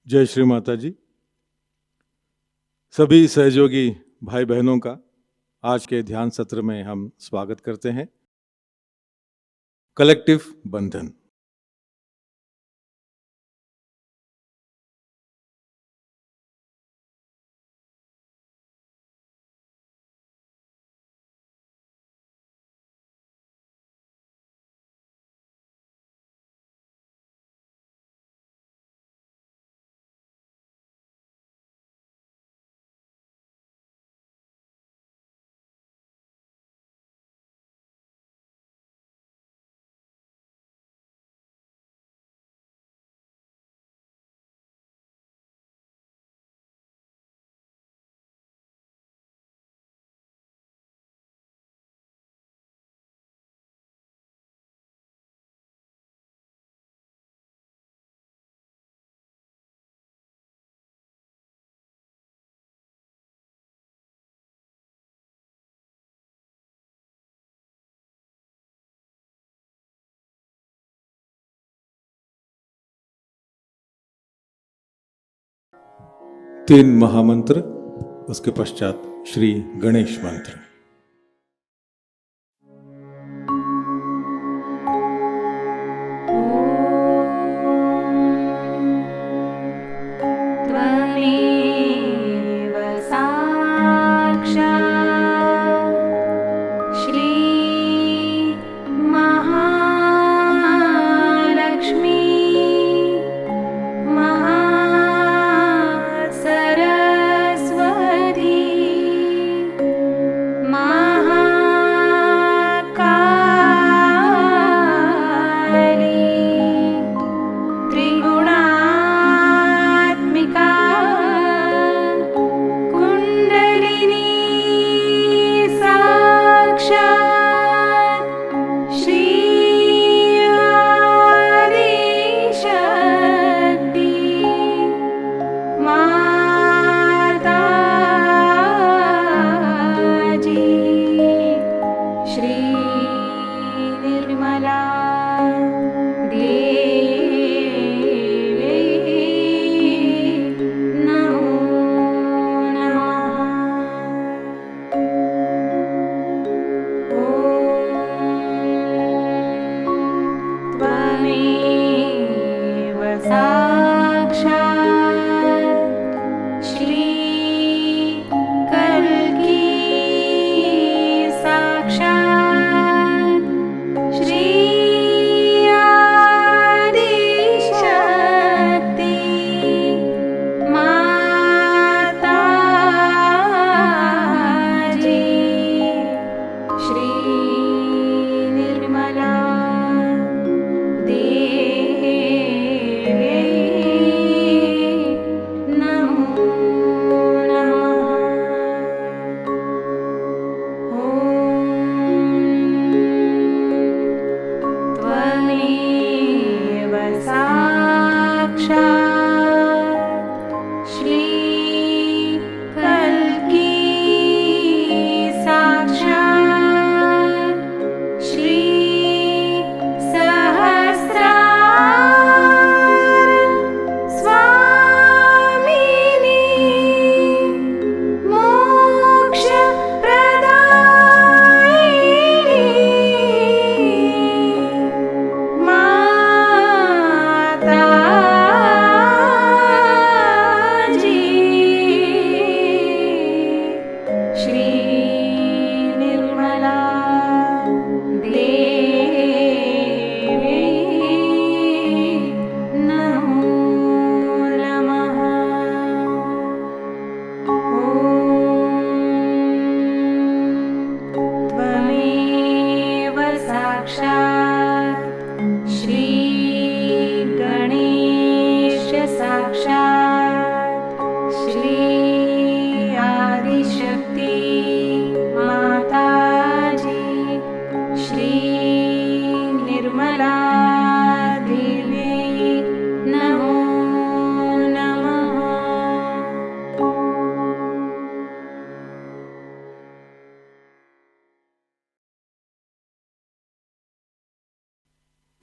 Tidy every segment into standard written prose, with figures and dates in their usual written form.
जय श्री माता जी। सभी सहयोगी भाई बहनों का आज के ध्यान सत्र में हम स्वागत करते हैं। कलेक्टिव बंधन। तीन महामंत्र, उसके पश्चात श्री गणेश मंत्र।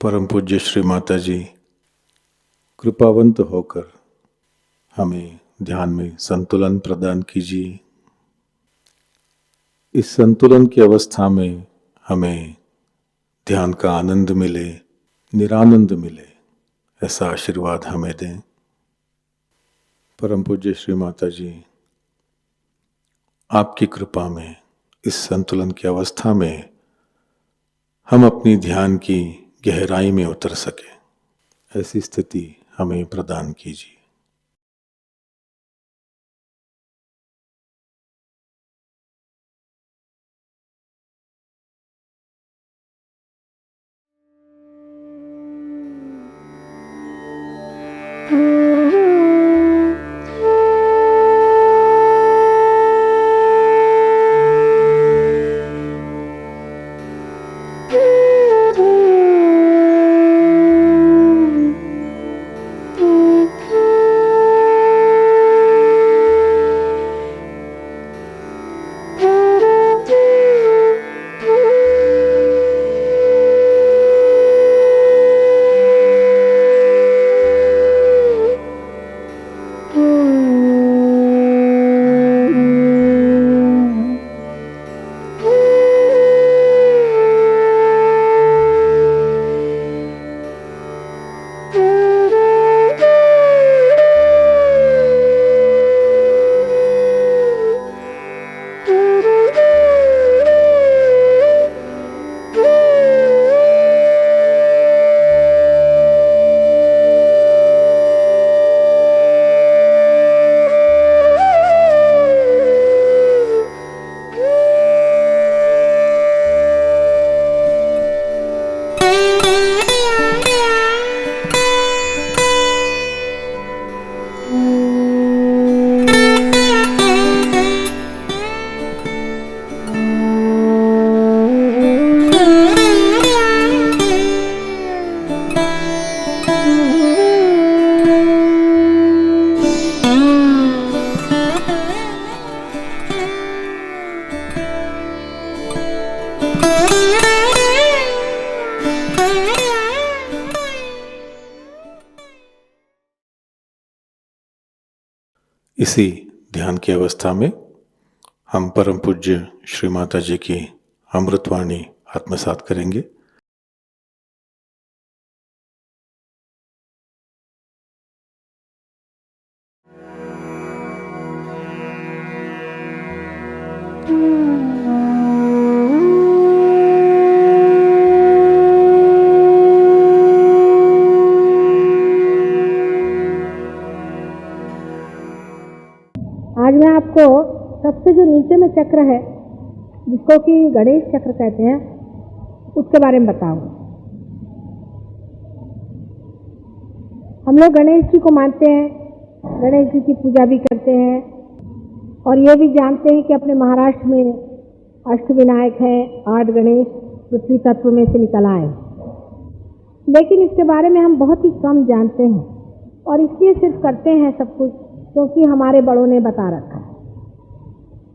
परम पूज्य श्री माता जी कृपावंत होकर हमें ध्यान में संतुलन प्रदान कीजिए। इस संतुलन की अवस्था में हमें ध्यान का आनंद मिले, निरानंद मिले, ऐसा आशीर्वाद हमें दें। परम पूज्य श्री माता जी, आपकी कृपा में इस संतुलन की अवस्था में हम अपनी ध्यान की गहराई में उतर सके, ऐसी स्थिति हमें प्रदान कीजिए। इसी ध्यान की अवस्था में हम परम पूज्य श्री माता जी की अमृतवाणी आत्मसात करेंगे। आज मैं आपको सबसे जो नीचे में चक्र है, जिसको कि गणेश चक्र कहते हैं, उसके बारे में बताऊंगा। हम लोग गणेश जी को मानते हैं, गणेश जी की पूजा भी करते हैं और ये भी जानते हैं कि अपने महाराष्ट्र में अष्टविनायक है, 8 गणेश पृथ्वी तत्व में से निकल आए। लेकिन इसके बारे में हम बहुत ही कम जानते हैं और इसलिए सिर्फ करते हैं सब कुछ क्योंकि हमारे बड़ों ने बता रखा है।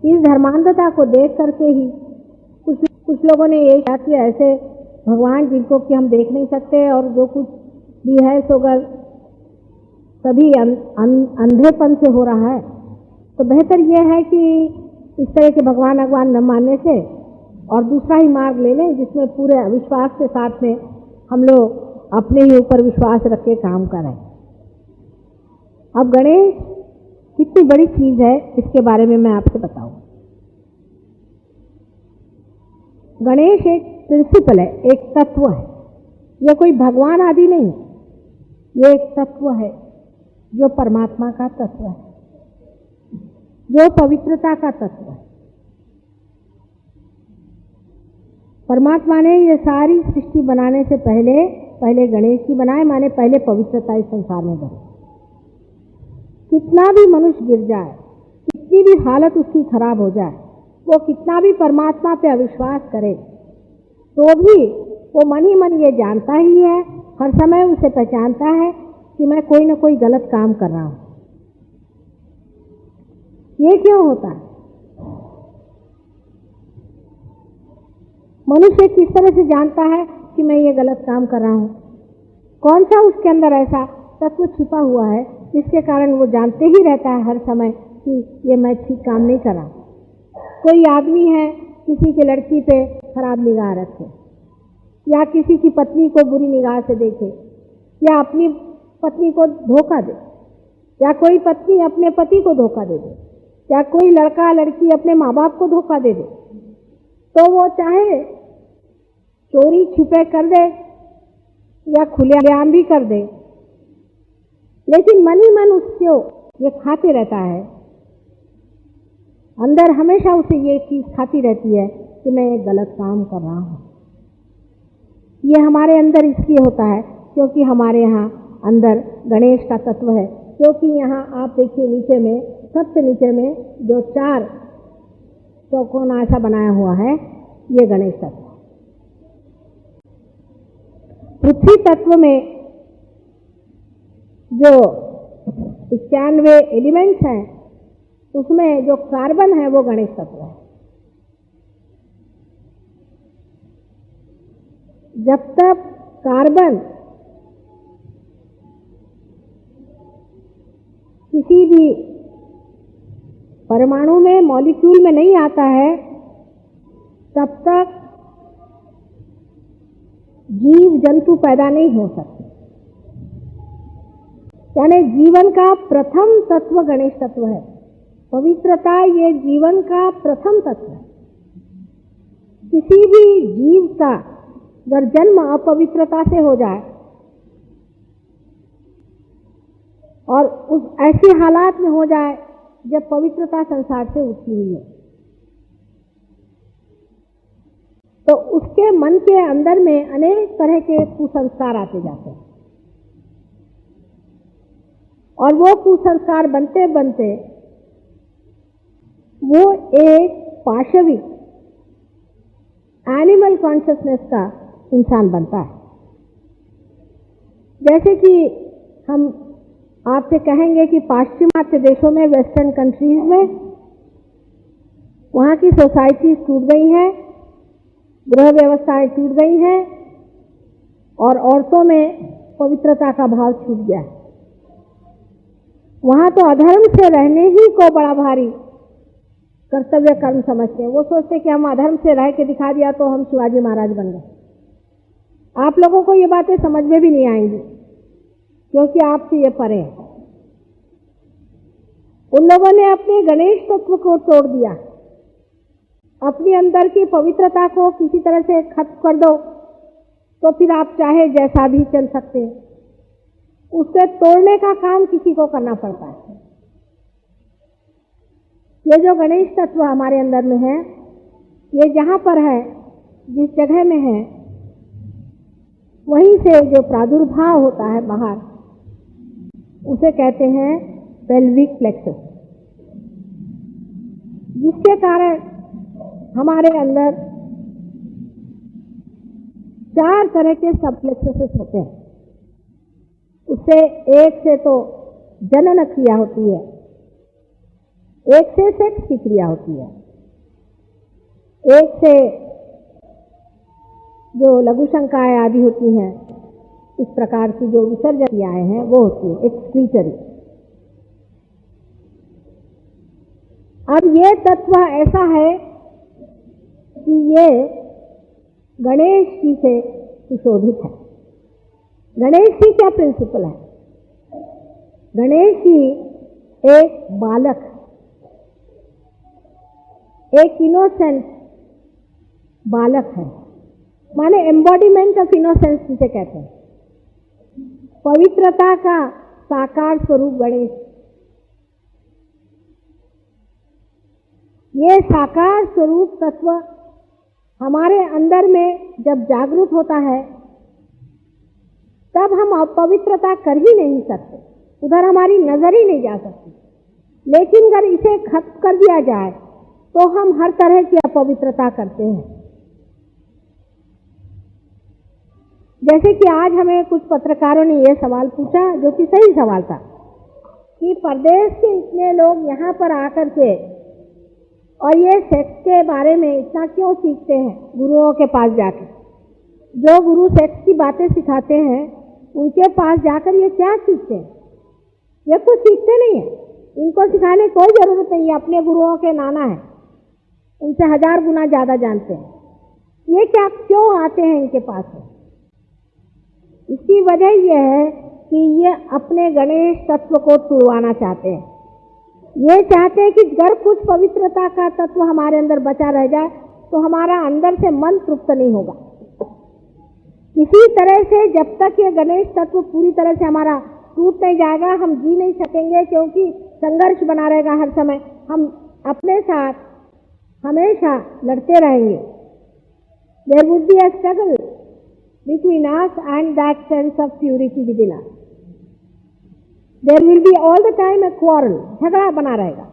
इस धर्मांधता को देख करके ही कुछ लोगों ने ये कहा कि ऐसे भगवान जिनको कि हम देख नहीं सकते और जो कुछ भी है सो अगर सभी अंधेपन से हो रहा है, तो बेहतर यह है कि इस तरह के भगवान न मानने से और दूसरा ही मार्ग ले लें जिसमें पूरे विश्वास के साथ में हम लोग अपने ही ऊपर विश्वास रख के काम करें। अब गणेश कितनी बड़ी चीज है, इसके बारे में मैं आपसे बताऊं। गणेश एक प्रिंसिपल है, एक तत्व है। यह कोई भगवान आदि नहीं, ये एक तत्व है जो परमात्मा का तत्व है, जो पवित्रता का तत्व है। परमात्मा ने ये सारी सृष्टि बनाने से पहले गणेश जी बनाए, माने पहले पवित्रता इस संसार में बनी। कितना भी मनुष्य गिर जाए, कितनी भी हालत उसकी खराब हो जाए, वो कितना भी परमात्मा पे अविश्वास करे, तो भी वो मन ही मन ये जानता ही है, हर समय उसे पहचानता है कि मैं कोई ना कोई गलत काम कर रहा हूं। ये क्यों होता है? मनुष्य किस तरह से जानता है कि मैं ये गलत काम कर रहा हूँ? कौन सा उसके अंदर ऐसा तत्व छिपा हुआ है जिसके कारण वो जानते ही रहता है हर समय कि ये मैं ठीक काम नहीं कर रहा। कोई आदमी है किसी की लड़की पे खराब निगाह रखे, या किसी की पत्नी को बुरी निगाह से देखे, या अपनी पत्नी को धोखा दे, या कोई पत्नी अपने पति को धोखा दे दे, या कोई लड़का लड़की अपने माँ बाप को धोखा दे दे, तो वो चाहे चोरी छुपे कर दे या खुलेआम भी कर दे, लेकिन मन ही मन उसको ये खाते रहता है, अंदर हमेशा उसे ये चीज खाती रहती है कि मैं एक गलत काम कर रहा हूँ। ये हमारे अंदर इसलिए होता है क्योंकि हमारे यहाँ अंदर गणेश का तत्व है। क्योंकि यहाँ आप देखिए नीचे में, सबसे नीचे में जो 4 चौकोन ऐसा बनाया हुआ है, ये गणेश तत्व। पृथ्वी तत्व में जो 91 एलिमेंट्स हैं, उसमें जो कार्बन है वो गणेश तत्व है। जब तक कार्बन किसी भी परमाणु में, मॉलिक्यूल में नहीं आता है, तब तक जीव जंतु पैदा नहीं हो सकते। यानी जीवन का प्रथम तत्व गणेश तत्व है। पवित्रता ये जीवन का प्रथम तत्व है। किसी भी जीव का अगर जन्म अपवित्रता से हो जाए और उस ऐसे हालात में हो जाए जब पवित्रता संसार से उठी हुई है, तो उसके मन के अंदर में अनेक तरह के कुसंस्कार आते जाते हैं, और वो कुसंस्कार बनते बनते वो एक पाशविक एनिमल कॉन्शियसनेस का इंसान बनता है। जैसे कि हम आपसे कहेंगे कि पाश्चिमात्य देशों में, वेस्टर्न कंट्रीज में, वहाँ की सोसाइटी टूट गई है, गृह व्यवस्थाएं टूट गई हैं, और औरतों में पवित्रता का भाव छूट गया है। वहाँ तो अधर्म से रहने ही को बड़ा भारी कर्तव्य कर्म समझते हैं। वो सोचते हैं कि हम अधर्म से रह के दिखा दिया तो हम शिवाजी महाराज बन गए। आप लोगों को ये बातें समझ में भी नहीं आएंगी क्योंकि आपसे ये परे है। उन लोगों ने अपने गणेश तत्व को तोड़ दिया, अपने अंदर की पवित्रता को किसी तरह से खत्म कर दो तो फिर आप चाहे जैसा भी चल सकते हैं। उससे तोड़ने का काम किसी को करना पड़ता है। ये जो गणेश तत्व हमारे अंदर में है, ये जहाँ पर है, जिस जगह में है, वहीं से जो प्रादुर्भाव होता है बाहर, उसे कहते हैं पेल्विक प्लेक्सस, जिसके कारण हमारे अंदर 4 तरह के सब प्लेक्सस होते हैं। उससे एक से तो जनन क्रिया होती है, एक से सेक्स की क्रिया होती है, एक से जो लघु शंकाएं आदि होती हैं, इस प्रकार की जो विसर्जन क्रियाएं हैं वो होती है एक्सक्रीटरी। अब ये तत्व ऐसा है कि ये गणेश जी से सुशोभित है। गणेश जी क्या प्रिंसिपल है? गणेश जी एक बालक, एक इनोसेंट बालक है, माने एम्बॉडीमेंट ऑफ इनोसेंस जिसे कहते हैं। पवित्रता का साकार स्वरूप गणेश। ये साकार स्वरूप तत्व हमारे अंदर में जब जागृत होता है तब हम अपवित्रता कर ही नहीं सकते, उधर हमारी नजर ही नहीं जा सकती। लेकिन अगर इसे खत्म कर दिया जाए तो हम हर तरह की अपवित्रता करते हैं। जैसे कि आज हमें कुछ पत्रकारों ने यह सवाल पूछा, जो कि सही सवाल था, कि प्रदेश के इतने लोग यहाँ पर आकर के और ये सेक्स के बारे में इतना क्यों सीखते हैं गुरुओं के पास जाकर? जो गुरु सेक्स की बातें सिखाते हैं उनके पास जाकर ये क्या सीखते हैं? ये तो सीखते नहीं है। इनको सिखाने की कोई जरूरत नहीं है, अपने गुरुओं के नाना है, उनसे 1000 गुना ज्यादा जानते हैं। ये क्या क्यों आते हैं इनके पास? इसकी वजह यह है कि ये अपने गणेश तत्व को तुड़वाना चाहते हैं। ये चाहते हैं कि अगर कुछ पवित्रता का तत्व हमारे अंदर बचा रह जाए तो हमारा अंदर से मन तृप्त नहीं होगा। किसी तरह से जब तक ये गणेश तत्व पूरी तरह से हमारा टूट नहीं जाएगा, हम जी नहीं सकेंगे, क्योंकि संघर्ष बना रहेगा हर समय। हम अपने साथ हमेशा लड़ते रहेंगे। There would be a struggle between us and that sense of purity within us. There will be all the time a quarrel, झगड़ा बना रहेगा,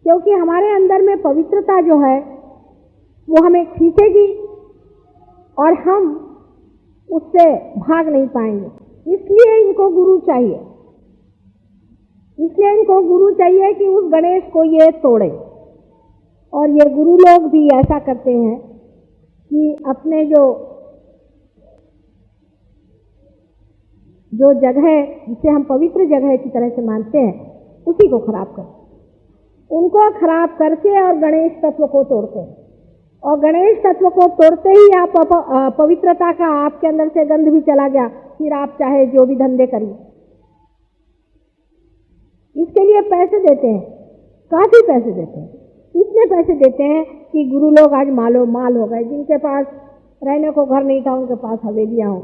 क्योंकि हमारे अंदर में पवित्रता जो है वो हमें खींचेगी और हम उससे भाग नहीं पाएंगे। इसलिए इनको गुरु चाहिए, इसलिए इनको गुरु चाहिए कि उस गणेश को ये तोड़े। और ये गुरु लोग भी ऐसा करते हैं कि अपने जो जगह जिसे हम पवित्र जगह की तरह से मानते हैं उसी को खराब करते, उनको खराब करके और गणेश तत्व को तोड़ते हैं। और गणेश तत्व को तोड़ते ही आप पवित्रता का आपके अंदर से गंध भी चला गया, फिर आप चाहे जो भी धंधे करिए। इसके लिए पैसे देते हैं, काफी पैसे देते हैं। इतने पैसे देते हैं कि गुरु लोग आज मालो माल हो गए। जिनके पास रहने को घर नहीं था उनके पास हवेलियां हो।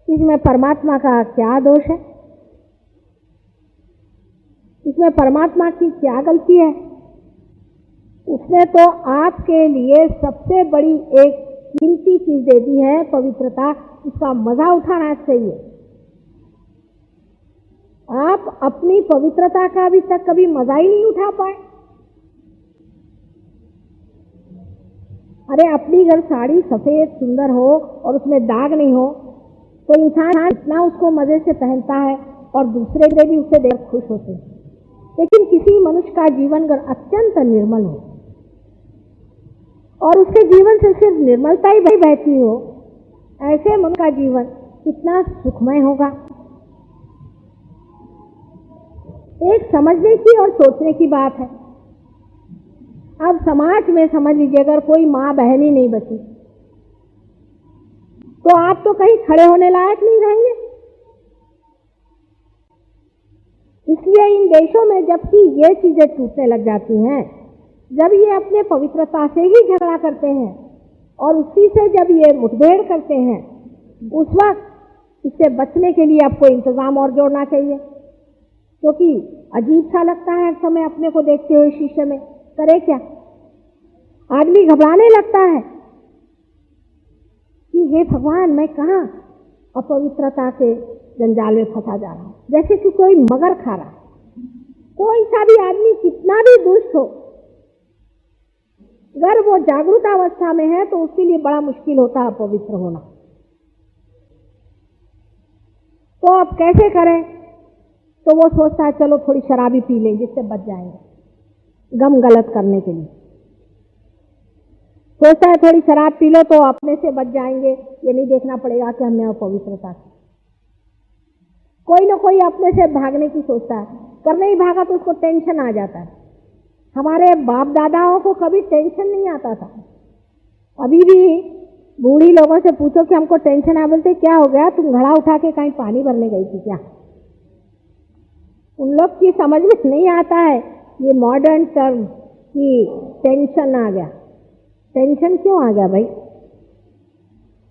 इसमें परमात्मा का क्या दोष है? इसमें परमात्मा की क्या गलती है? उसने तो आपके लिए सबसे बड़ी एक कीमती चीज दे दी है, पवित्रता। इसका मजा उठाना चाहिए। आप अपनी पवित्रता का अभी तक कभी मजा ही नहीं उठा पाए। अरे अपनी अगर साड़ी सफेद सुंदर हो और उसमें दाग नहीं हो तो इंसान इतना उसको मजे से पहनता है और दूसरे भी उससे देख खुश होते हैं। लेकिन किसी मनुष्य का जीवन अगर अत्यंत निर्मल हो और उसके जीवन से सिर्फ निर्मलता ही बहती हो, ऐसे मनुष्य का जीवन कितना सुखमय होगा। एक समझने की और सोचने की बात है। अब समाज में समझ लीजिए अगर कोई माँ बहन ही नहीं बची तो आप तो कहीं खड़े होने लायक नहीं रहेंगे। इसलिए इन देशों में जबकि ये चीजें टूटने लग जाती हैं, जब ये अपने पवित्रता से ही झगड़ा करते हैं और उसी से जब ये मुठभेड़ करते हैं, उस वक्त इससे बचने के लिए आपको इंतजाम और जोड़ना चाहिए। क्योंकि अजीब सा लगता है हर समय अपने को देखते हुए शीशे में। करे क्या? आदमी घबराने लगता है कि हे भगवान, मैं कहाँ अपवित्रता के जंजाल में फंसा जा रहा हूं, जैसे कि कोई मगर खा रहा है। कोई सा भी आदमी कितना भी दुष्ट हो, अगर वो जागरूक अवस्था में है तो उसके लिए बड़ा मुश्किल होता है पवित्र होना। तो अब कैसे करें? तो वो सोचता है चलो थोड़ी शराबी पी लें जिससे बच जाएंगे गम गलत करने के लिए। सोचता है थोड़ी शराब पी लो तो अपने से बच जाएंगे, ये नहीं देखना पड़ेगा कि हमने अपवित्रता की। कोई ना कोई अपने से भागने की सोचता है, करने ही भागा तो उसको टेंशन आ जाता है। हमारे बाप दादाओं को कभी टेंशन नहीं आता था। अभी भी बूढ़ी लोगों से पूछो कि हमको टेंशन आ, बोलते क्या हो गया, तुम घड़ा उठा के कहीं पानी भरने गई थी क्या? उन लोग की समझ में नहीं आता है ये मॉडर्न टर्म कि टेंशन आ गया। टेंशन क्यों आ गया भाई?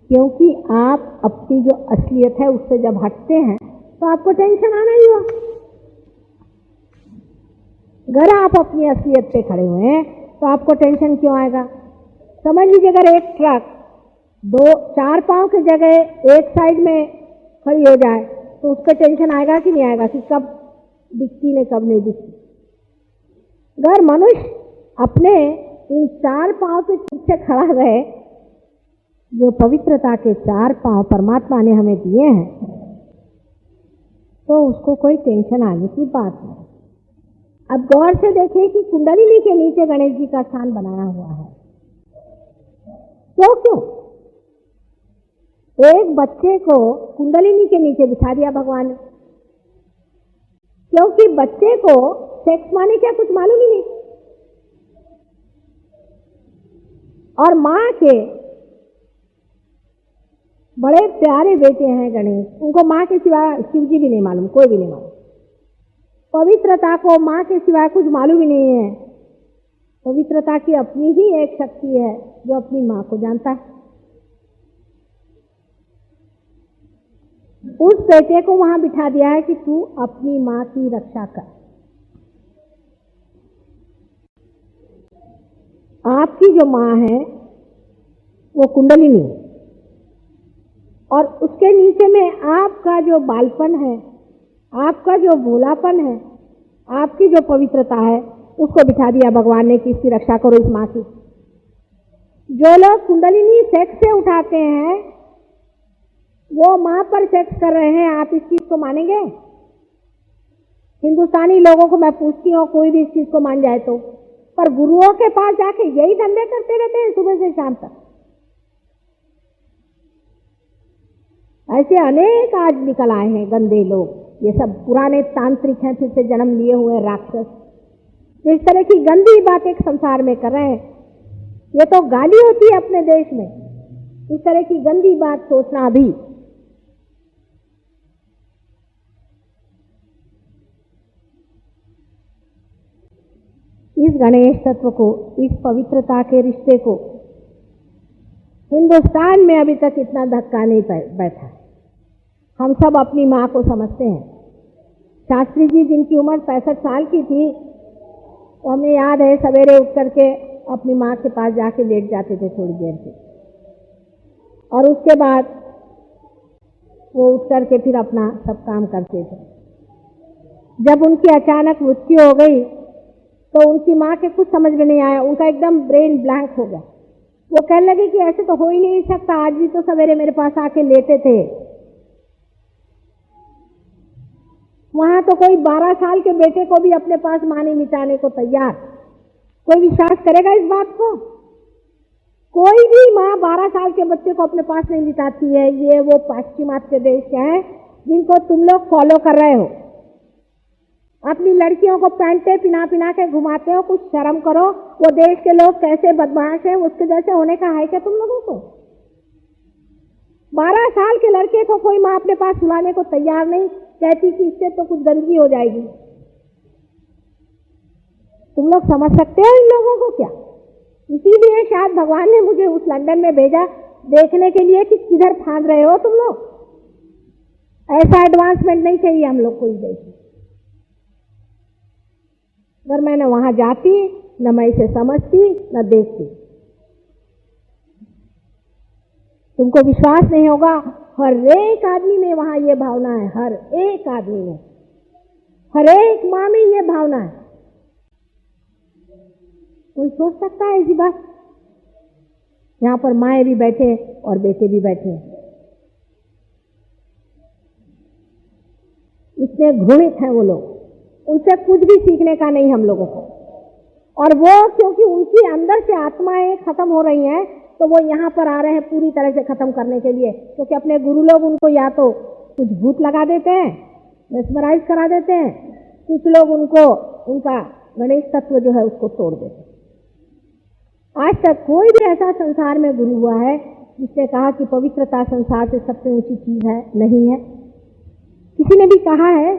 क्योंकि आप अपनी जो असलियत है उससे जब हटते हैं तो आपको टेंशन आना ही हुआ। अगर आप अपनी असलियत पे खड़े हुए हैं तो आपको टेंशन क्यों आएगा? समझ लीजिए अगर एक ट्रक 4 पांव की जगह एक साइड में खड़ी हो जाए तो उस पर टेंशन आएगा कि नहीं आएगा कि कब दिखती ने कब नहीं दिखती। अगर मनुष्य अपने इन 4 पांव के पीछे खड़ा रहे, जो पवित्रता के 4 पांव परमात्मा ने हमें दिए हैं, तो उसको कोई टेंशन आने की बात नहीं। अब गौर से देखिए कि कुंडलिनी के नीचे गणेश जी का स्थान बनाया हुआ है। क्यों? एक बच्चे को कुंडलिनी के नीचे बिठा दिया भगवान ने, क्योंकि बच्चे को सेक्स माने क्या कुछ मालूम ही नहीं। और माँ के बड़े प्यारे बेटे हैं गणेश, उनको माँ के सिवा शिव जी भी नहीं मालूम, कोई भी नहीं मालूम। पवित्रता को माँ के सिवा कुछ मालूम ही नहीं है। पवित्रता की अपनी ही एक शक्ति है जो अपनी माँ को जानता है। उस बेटे को वहां बिठा दिया है कि तू अपनी माँ की रक्षा कर। आपकी जो माँ है वो कुंडलिनी, और उसके नीचे में आपका जो बालपन है, आपका जो भोलापन है, आपकी जो पवित्रता है, उसको बिठा दिया भगवान ने कि इसकी रक्षा करो, इस माँ की। जो लोग कुंडलिनी सेक्स से उठाते हैं वो माँ पर सेक्स कर रहे हैं, आप इस चीज को मानेंगे? हिंदुस्तानी लोगों को मैं पूछती हूँ, कोई भी इस चीज को मान जाए तो, पर गुरुओं के पास जाके यही धंधे करते रहते हैं सुबह से शाम तक। ऐसे अनेक आज निकल आए हैं गंदे लोग, ये सब पुराने तांत्रिक हैं, फिर से जन्म लिए हुए राक्षस, जो इस तरह की गंदी बातें संसार में कर रहे हैं। ये तो गाली होती है अपने देश में, इस तरह की गंदी बात सोचना भी। इस गणेश तत्व को, इस पवित्रता के रिश्ते को हिंदुस्तान में अभी तक इतना धक्का नहीं बैठा। हम सब अपनी माँ को समझते हैं। शास्त्री जी जिनकी उम्र 65 साल की थी, तो हमें याद है सवेरे उठ करके अपनी माँ के पास जाके लेट जाते थे थोड़ी देर के, और उसके बाद वो उठ करके फिर अपना सब काम करते थे। जब उनकी अचानक मृत्यु हो गई तो उनकी माँ के कुछ समझ में नहीं आया, उनका एकदम ब्रेन ब्लैंक हो गया। वो कहने लगे कि ऐसे तो हो ही नहीं सकता, आज भी तो सवेरे मेरे पास आके लेटे थे। वहां तो कोई 12 साल के बेटे को भी अपने पास माँ नहीं मिटाने को तैयार। कोई विश्वास करेगा इस बात को? कोई भी माँ 12 साल के बच्चे को अपने पास नहीं मिटाती है। ये वो पाश्चिमात्य देश हैं जिनको तुम लोग फॉलो कर रहे हो। अपनी लड़कियों को पैंटे पिना पिना के घुमाते हो, कुछ शर्म करो। वो देश के लोग कैसे बदमाश हैं, उसके जैसे होने का है क्या तुम लोगों को? 12 साल के लड़के को कोई माँ अपने पास बुलाने को तैयार नहीं, कहती कि इससे तो कुछ गंदगी हो जाएगी। तुम लोग समझ सकते हो इन लोगों को क्या? इसीलिए शायद भगवान ने मुझे उस लंदन में भेजा, देखने के लिए कि किधर फांद रहे हो तुम लोग। ऐसा एडवांसमेंट नहीं चाहिए हम लोग को इस देश में। अगर मैं न वहां जाती, न मैं इसे समझती, न देखती। तुमको विश्वास नहीं होगा, हर एक आदमी में वहां ये भावना है, हर एक आदमी में, हर एक माँ में ये भावना है। कोई सोच सकता है ऐसी बात? यहां पर माएँ भी बैठे और बेटे भी बैठे हैं। इतने घृणित हैं वो लोग, उनसे कुछ भी सीखने का नहीं हम लोगों को। और वो क्योंकि उनकी अंदर से आत्माएं खत्म हो रही हैं, तो वो यहाँ पर आ रहे हैं पूरी तरह से खत्म करने के लिए। क्योंकि अपने गुरु लोग उनको या तो कुछ भूत लगा देते हैं, मेस्मराइज करा देते हैं, कुछ लोग उनको उनका गणेश तत्व जो है उसको तोड़ देते हैं। आज तक कोई भी ऐसा संसार में गुरु हुआ है जिसने कहा कि पवित्रता संसार से सबसे ऊंची चीज है? नहीं है। किसी ने भी कहा है?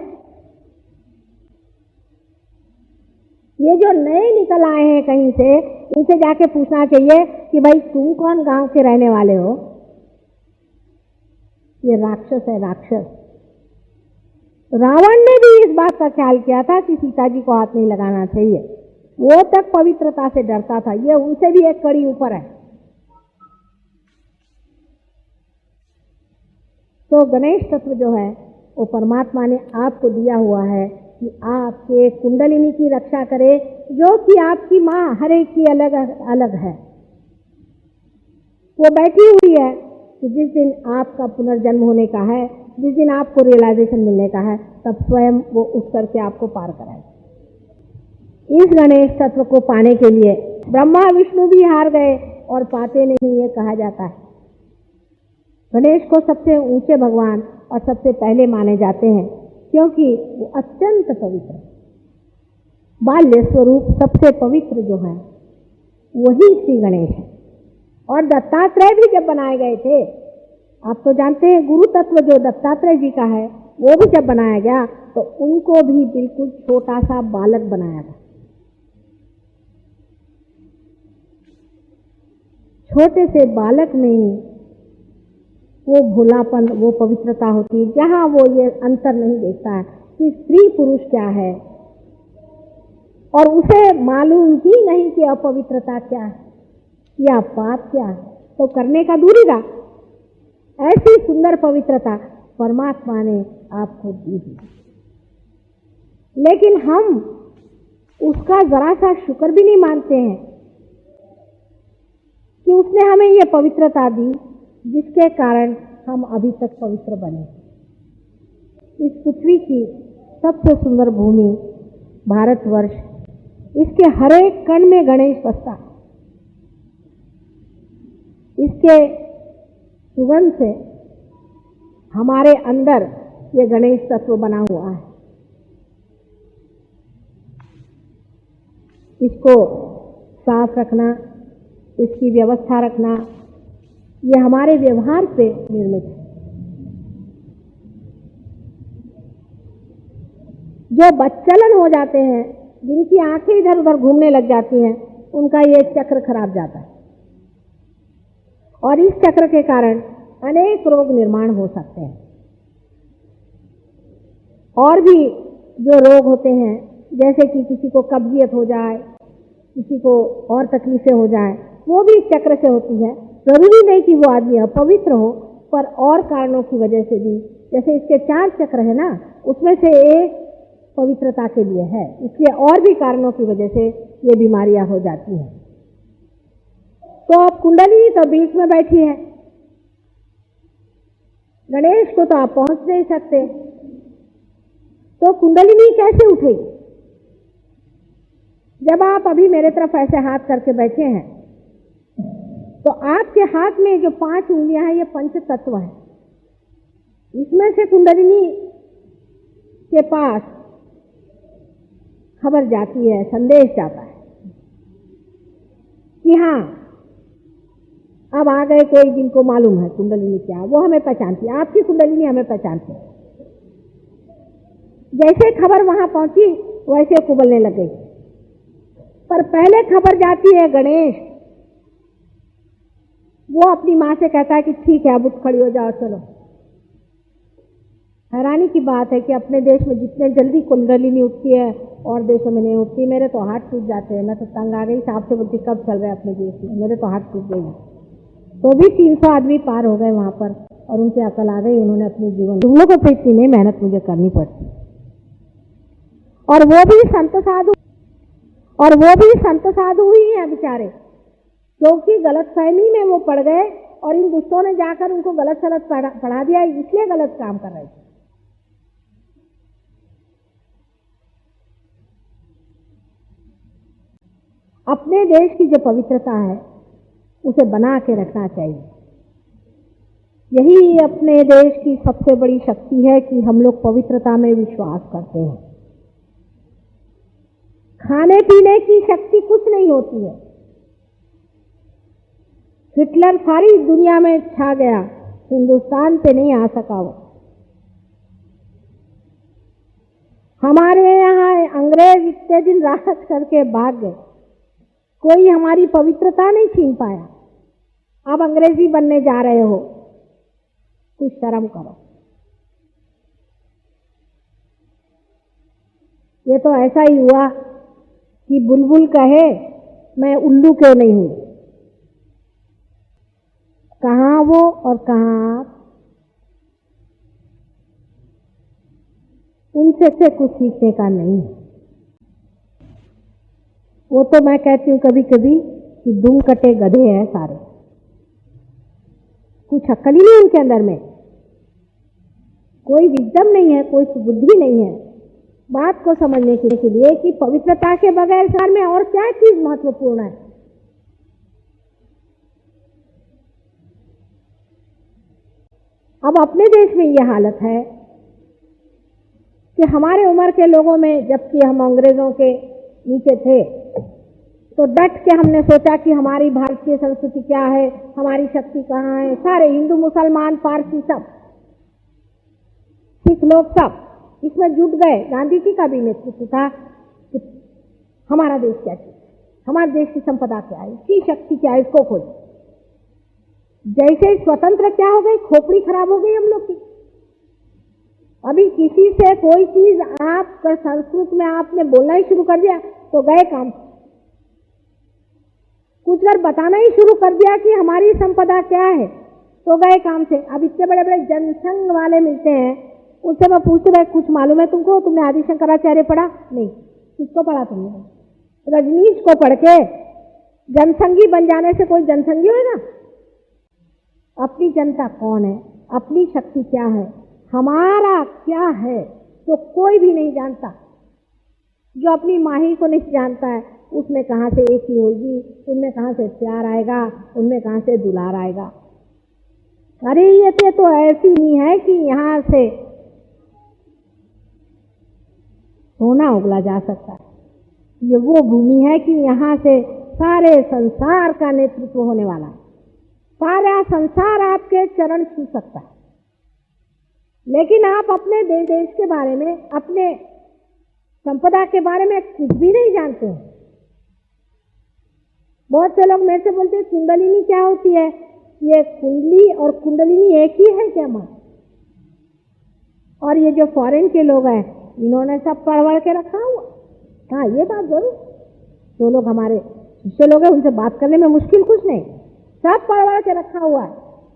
ये जो नए निकल आए हैं कहीं से, इनसे जाके पूछना चाहिए कि भाई तुम कौन गांव के रहने वाले हो? ये राक्षस है, राक्षस। रावण ने भी इस बात का ख्याल किया था कि सीता जी को हाथ नहीं लगाना चाहिए, वो तक पवित्रता से डरता था। ये उनसे भी एक कड़ी ऊपर है। तो गणेश तत्व जो है वो परमात्मा ने आपको दिया हुआ है कि आपके कुंडलिनी की रक्षा करे, जो कि आपकी माँ हर एक की अलग अलग है। वो बैठी हुई है कि जिस दिन आपका पुनर्जन्म होने का है, जिस दिन आपको रियलाइजेशन मिलने का है, तब स्वयं वो उठ करके आपको पार कराए। इस गणेश तत्व को पाने के लिए ब्रह्मा विष्णु भी हार गए, और पाते नहीं, ये कहा जाता है। गणेश को सबसे ऊंचे भगवान और सबसे पहले माने जाते हैं क्योंकि वो अत्यंत पवित्र है। बाल्य स्वरूप सबसे पवित्र जो है वही श्री गणेश है। और दत्तात्रेय भी जब बनाए गए थे, आप तो जानते हैं गुरु तत्व जो दत्तात्रेय जी का है, वो भी जब बनाया गया तो उनको भी बिल्कुल छोटा सा बालक बनाया गया। छोटे से बालक में ही वो भोलापन, वो पवित्रता होती है, जहां वो ये अंतर नहीं देखता है कि स्त्री पुरुष क्या है और उसे मालूम ही नहीं कि अपवित्रता क्या है या पाप क्या है, तो करने का दूरी रहा। ऐसी सुंदर पवित्रता परमात्मा ने आपको दी है, लेकिन हम उसका जरा सा शुक्र भी नहीं मानते हैं कि उसने हमें ये पवित्रता दी जिसके कारण हम अभी तक पवित्र बने। इस पृथ्वी की सबसे सुंदर भूमि भारतवर्ष, इसके हर एक कण में गणेश बसता है। इसके सुगंध से हमारे अंदर ये गणेश तत्व बना हुआ है। इसको साफ रखना, इसकी व्यवस्था रखना, ये हमारे व्यवहार पे निर्मित है। जो बच्चलन हो जाते हैं, जिनकी आंखें इधर उधर घूमने लग जाती हैं, उनका ये चक्र खराब जाता है और इस चक्र के कारण अनेक रोग निर्माण हो सकते हैं। और भी जो रोग होते हैं, जैसे कि किसी को कब्जियत हो जाए, किसी को और तकलीफें हो जाए, वो भी चक्र से होती है। जरूरी नहीं कि वो आदमी अपवित्र हो, पर और कारणों की वजह से भी, जैसे इसके 4 चक्र है ना, उसमें से एक पवित्रता के लिए है, इसलिए और भी कारणों की वजह से ये बीमारियां हो जाती हैं। तो अब कुंडली तो बीच में बैठी है, गणेश को तो आप पहुंच नहीं सकते, तो कुंडलिनी कैसे उठेगी? जब आप अभी मेरे तरफ ऐसे हाथ करके बैठे हैं, तो आपके हाथ में जो 5 उंगलियां हैं, ये पंच तत्व है। इसमें से कुंडलिनी के पास खबर जाती है, संदेश जाता है कि हाँ, अब आ गए कोई जिनको मालूम है कुंडलिनी क्या, वो हमें पहचानती है, आपकी कुंडलिनी हमें पहचानती है। जैसे खबर वहां पहुंची वैसे कुबलने लग गई, पर पहले खबर जाती है गणेश। वो अपनी माँ से कहता है कि ठीक है, अब उठ खड़ी हो जाओ, चलो। हैरानी की बात है कि अपने देश में जितने जल्दी कुंडलिनी उठती है और देशों में नहीं उठती। मेरे तो हाथ टूट जाते हैं, मैं तो तंग आ गई, साहब से बोलती कब चल रहे अपने देश में, मेरे तो हाथ टूट गई। तो भी 300 आदमी पार हो गए वहां पर और उनसे अकल आ गई, उन्होंने अपने जीवन, तुम लोगों को इतनी नहीं मेहनत मुझे करनी पड़ती। और वो भी संत साधु ही हैं बेचारे, क्योंकि गलतफहमी में वो पड़ गए और इन दुष्टों ने जाकर उनको गलत सलत पढ़ा दिया, इसलिए गलत काम कर रहे थे। अपने देश की जो पवित्रता है उसे बना के रखना चाहिए। यही अपने देश की सबसे बड़ी शक्ति है कि हम लोग पवित्रता में विश्वास करते हैं। खाने पीने की शक्ति कुछ नहीं होती है। हिटलर सारी दुनिया में छा गया, हिंदुस्तान पे नहीं आ सका वो। हमारे यहाँ अंग्रेज इतने दिन राज करके भाग गए, कोई हमारी पवित्रता नहीं छीन पाया। अब अंग्रेजी बनने जा रहे हो, कुछ शर्म करो। ये तो ऐसा ही हुआ कि बुलबुल कहे मैं उल्लू क्यों नहीं हूं। कहाँ वो और कहाँ आप? उनसे से कुछ सीखने का नहीं है। वो तो मैं कहती हूँ कभी कभी कि दुम कटे गधे हैं सारे, कुछ अक्ल ही नहीं उनके अंदर में, कोई विजडम नहीं है, कोई बुद्धि नहीं है बात को समझने के लिए कि पवित्रता के बगैर संसार में और क्या चीज महत्वपूर्ण है। अब अपने देश में ये हालत है कि हमारे उम्र के लोगों में, जबकि हम अंग्रेजों के नीचे थे, तो डट के हमने सोचा कि हमारी भारतीय संस्कृति क्या है, हमारी शक्ति कहाँ है। सारे हिंदू, मुसलमान, पारसी, सब सिख लोग सब इसमें जुट गए। गांधी जी का भी नेतृत्व था कि हमारा देश क्या चीज, हमारे देश की संपदा क्या है, इसकी शक्ति क्या है, इसको खोज। जैसे स्वतंत्र क्या हो गई, खोपड़ी खराब हो गई हम लोग की। अभी किसी से कोई चीज आप संस्कृत में आपने बोलना ही शुरू कर दिया तो गए काम। कुछ अगर बताना ही शुरू कर दिया कि हमारी संपदा क्या है तो गए काम से। अब इतने बड़े बड़े जनसंघ वाले मिलते हैं, उनसे मैं पूछते भाई कुछ मालूम है तुमको, तुमने आदि शंकराचार्य पढ़ा? नहीं। किसको पढ़ा तुमने? रजनीश को पढ़ के जनसंघी बन जाने से कोई जनसंघी होगा? अपनी जनता कौन है, अपनी शक्ति क्या है, हमारा क्या है, तो कोई भी नहीं जानता। जो अपनी माही को नहीं जानता है उसमें कहां से एक ही होगी, उनमें कहां से प्यार आएगा, उनमें कहां से दुलार आएगा। अरे ये तो ऐसी नहीं है कि यहां से सोना उगला जा सकता है। ये वो भूमि है कि यहां से सारे संसार का नेतृत्व होने वाला है। सारा संसार आपके चरण छू सकता है। लेकिन आप अपने देश के बारे में, अपने संपदा के बारे में कुछ भी नहीं जानते हैं। बहुत से लोग मेरे से बोलते हैं कुंडलिनी क्या होती है? ये कुंडली और कुंडलिनी एक ही है क्या मां? और ये जो फॉरेन के लोग हैं इन्होंने सब पढ़ के रखा हुआ। हाँ, ये बात जरूर, जो लोग हमारे शिष्य लोग हैं उनसे बात करने में मुश्किल कुछ नहीं, सब पढ़ के रखा हुआ है।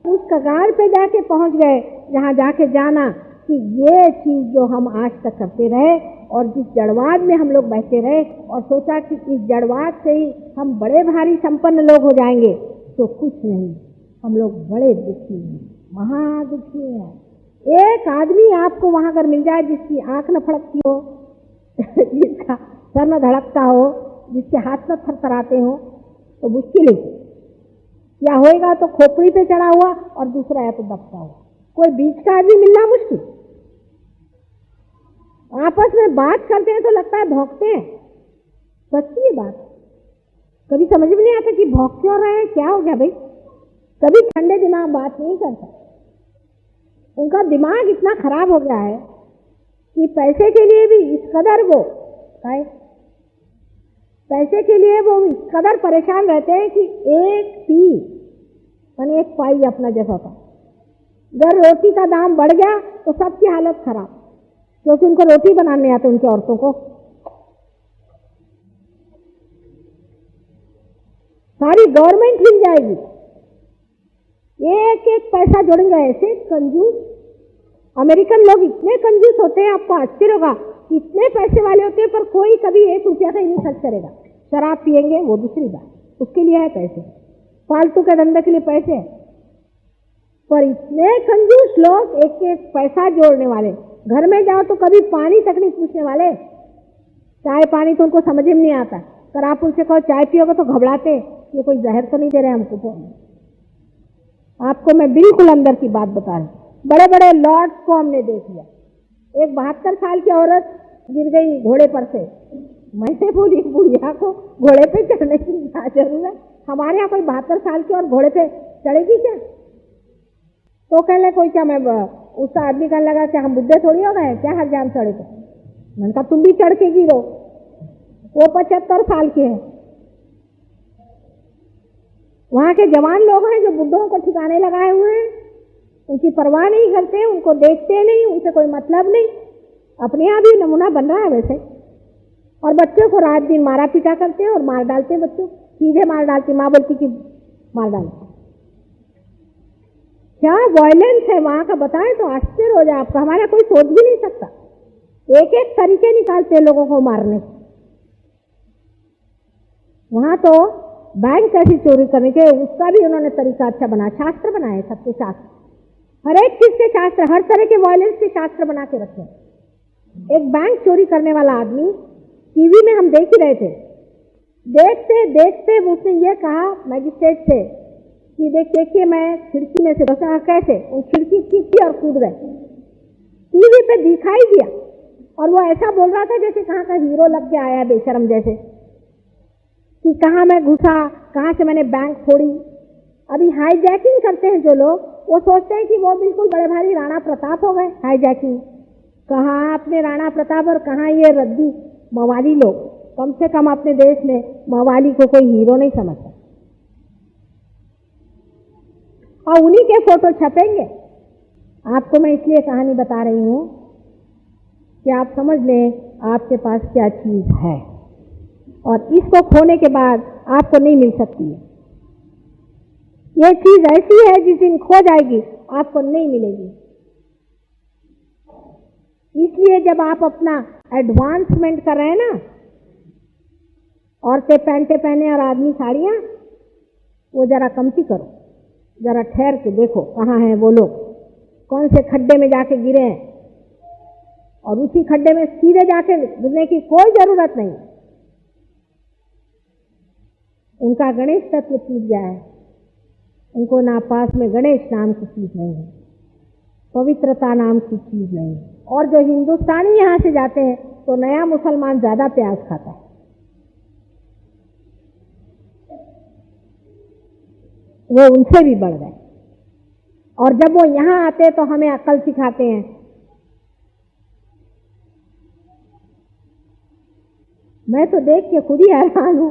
उस कगार पे जाके पहुंच गए जहां जाके जाना कि ये चीज जो हम आज तक करते रहे और जिस जड़वाद में हम लोग बैठे रहे और सोचा कि इस जड़वाद से ही हम बड़े भारी संपन्न लोग हो जाएंगे, तो कुछ नहीं, हम लोग बड़े दुखी हैं, महादुखी हैं। एक आदमी आपको वहां अगर मिल जाए जिसकी आंख न फड़कती हो, जिसका सर न धड़कता हो, जिसके हाथ न थरथराते हो, तो मुश्किल है। या होएगा तो खोपड़ी पे चढ़ा हुआ और दूसरा है तो दबता हुआ। कोई बीच का आदमी मिलना मुश्किल। आपस में बात करते हैं तो लगता है भौंकते हैं। सच्ची बात, कभी समझ में नहीं आता कि भौंक क्यों रहे हैं, क्या हो गया भाई। कभी ठंडे दिमाग बात नहीं करता। उनका दिमाग इतना खराब हो गया है कि पैसे के लिए भी इस कदर वो पैसे के लिए वो इस कदर परेशान रहते हैं कि एक पी यानी एक पाई अपना जैसा था। अगर रोटी का दाम बढ़ गया तो सबकी हालत खराब, क्योंकि उनको रोटी बनाने आते उनकी औरतों को। सारी गवर्नमेंट हिल जाएगी, एक एक पैसा जोड़ेंगे। ऐसे कंजूस अमेरिकन लोग इतने कंजूस होते हैं, आपको आश्चर्य होगा, इतने पैसे वाले होते हैं पर कोई कभी 1 रुपया का ही नहीं खर्च करेगा। शराब पिएंगे वो दूसरी बात, उसके लिए है पैसे, फालतू के धंधे के लिए पैसे। पर इतने कंजूस लोग, एक एक पैसा जोड़ने वाले। घर में जाओ तो कभी पानी तक नहीं पूछने वाले। चाय पानी तो उनको समझ में नहीं आता, पर आप उनसे कहो चाय पियोगे तो घबराते, ये कोई जहर तो नहीं दे रहे हमको। आपको मैं बिल्कुल अंदर की बात बता रही। बड़े बड़े लॉर्ड्स को हमने देख लिया। एक 72 साल की औरत गिर गई घोड़े पर से। मैंने बोली बुढ़िया को घोड़े पे चढ़ने की क्या जरूरत, हमारे यहाँ कोई 72 साल की और घोड़े पे चढ़ेगी क्या? तो कहने कोई क्या, मैं उसका आदमी कहने लगा कि हम बुढ़े थोड़ी हो गए क्या, हर जान चढ़े तो। मैंने कहा तुम भी चढ़ के गिरो, वो 75 साल के है। वहां के जवान लोग हैं जो बुढ़ों को ठिकाने लगाए हुए हैं, उनकी परवाह नहीं करते, उनको देखते नहीं, उनसे कोई मतलब नहीं। अपने यहाँ भी नमूना बन रहा है वैसे। और बच्चों को रात दिन मारा पीटा करते हैं और मार डालते हैं, बच्चों सीधे मार डालती, माँ बोलती कि मार डालते। क्या वायलेंस है वहां का, बताएं तो आश्चर्य हो जाए आपका। हमारा कोई सोच भी नहीं सकता, एक एक तरीके निकालते हैं लोगों को मारने। वहां तो बैंक कैसी चोरी करने के, उसका भी उन्होंने तरीका अच्छा बना, शास्त्र बनाए, सबके शास्त्र, हर एक चीज के शास्त्र, हर तरह के वायलेंस के शास्त्र बना के रखे। एक बैंक चोरी करने वाला आदमी टीवी में हम देख ही रहे थे, देखते देखते उसने ये कहा मैजिस्ट्रेट से कि देखिए मैं खिड़की में से बसा, कैसे वो खिड़की खींची और कूद गए। टीवी पे दिखाई दिया और वो ऐसा बोल रहा था जैसे कहाँ का हीरो लग के आया बेशरम जैसे, कि कहाँ मैं घुसा, कहाँ से मैंने बैंक फोड़ी। अभी हाईजैकिंग करते हैं जो लोग, वो सोचते हैं कि वो बिल्कुल बड़े भारी राणा प्रताप हो गए। हाईजैकिंग कहाँ अपने राणा प्रताप और कहाँ ये रद्दी मवाली लोग। कम से कम अपने देश में मवाली को कोई हीरो नहीं समझता, और उन्हीं के फोटो छपेंगे। आपको मैं इसलिए कहानी बता रही हूं कि आप समझ लें आपके पास क्या चीज है, और इसको खोने के बाद आपको नहीं मिल सकती है। यह चीज ऐसी है जिस दिन खो जाएगी आपको नहीं मिलेगी। इसलिए जब आप अपना एडवांसमेंट कर रहे हैं ना, औरतें पैंटे पहने और आदमी साड़ियां, वो जरा कमती करो, जरा ठहर के देखो कहाँ हैं वो लोग, कौन से खड्डे में जाके गिरे हैं, और उसी खड्डे में सीधे जाके गिरने की कोई जरूरत नहीं। उनका गणेश तत्व टूट गया है, उनको ना पास में गणेश नाम की चीज नहीं है, पवित्रता नाम की चीज नहीं है। और जो हिंदुस्तानी यहां से जाते हैं तो नया मुसलमान ज्यादा प्याज खाता है, वो उनसे भी बढ़ गए। और जब वो यहां आते तो हमें अक्ल सिखाते हैं। मैं तो देख के खुद ही हैरान हूं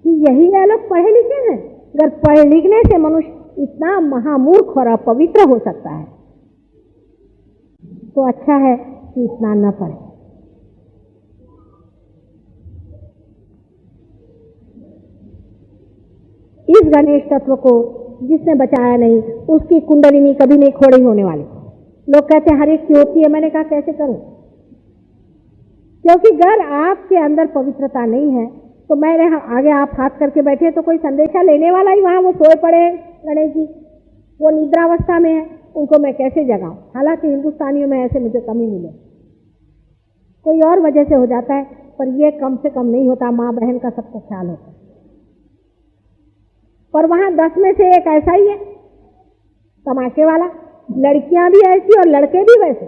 कि यही ये लोग पढ़े लिखे हैं। अगर पढ़े लिखने से मनुष्य इतना महामूर्ख और अपवित्र हो सकता है तो अच्छा है कि इतना न पढ़े। इस गणेश तत्व को जिसने बचाया नहीं, उसकी कुंडलिनी कभी नहीं खोड़ी होने वाली। लोग कहते हैं हर एक की होती है, मैंने कहा कैसे करूं? क्योंकि अगर आपके अंदर पवित्रता नहीं है तो मेरे आगे आप हाथ करके बैठे तो कोई संदेशा लेने वाला ही वहां वो सोए पड़े हैं। गणेश जी वो निद्रावस्था में है, उनको मैं कैसे जगाऊं? हालांकि हिंदुस्तानियों में ऐसे मुझे कमी मिले, कोई और वजह से हो जाता है, पर ये कम से कम नहीं होता। माँ बहन का सबको ख्याल होता है, पर वहां 10 में से एक ऐसा ही है तमाशे वाला। लड़कियां भी ऐसी और लड़के भी वैसे।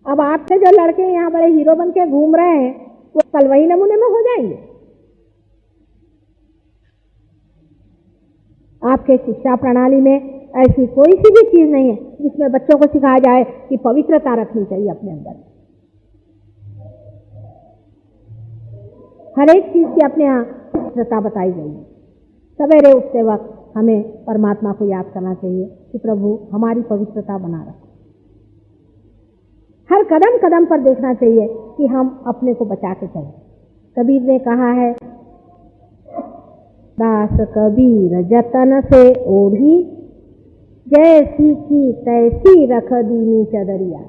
अब आपके जो लड़के यहाँ बड़े हीरो बन के घूम रहे हैं वो कल वही नमूने में हो जाएंगे। आपके शिक्षा प्रणाली में ऐसी कोई सी भी चीज नहीं है जिसमें बच्चों को सिखाया जाए कि पवित्रता रखनी चाहिए अपने अंदर। हर एक चीज की अपने यहाँ पवित्रता बताई गई है। सवेरे उठते वक्त हमें परमात्मा को याद करना चाहिए कि प्रभु हमारी पवित्रता बना रखो। हर कदम कदम पर देखना चाहिए कि हम अपने को बचा के चलें। कबीर ने कहा है, दास कबीर जतन से ओढ़ी, जैसी की तैसी रख दीनी चदरिया।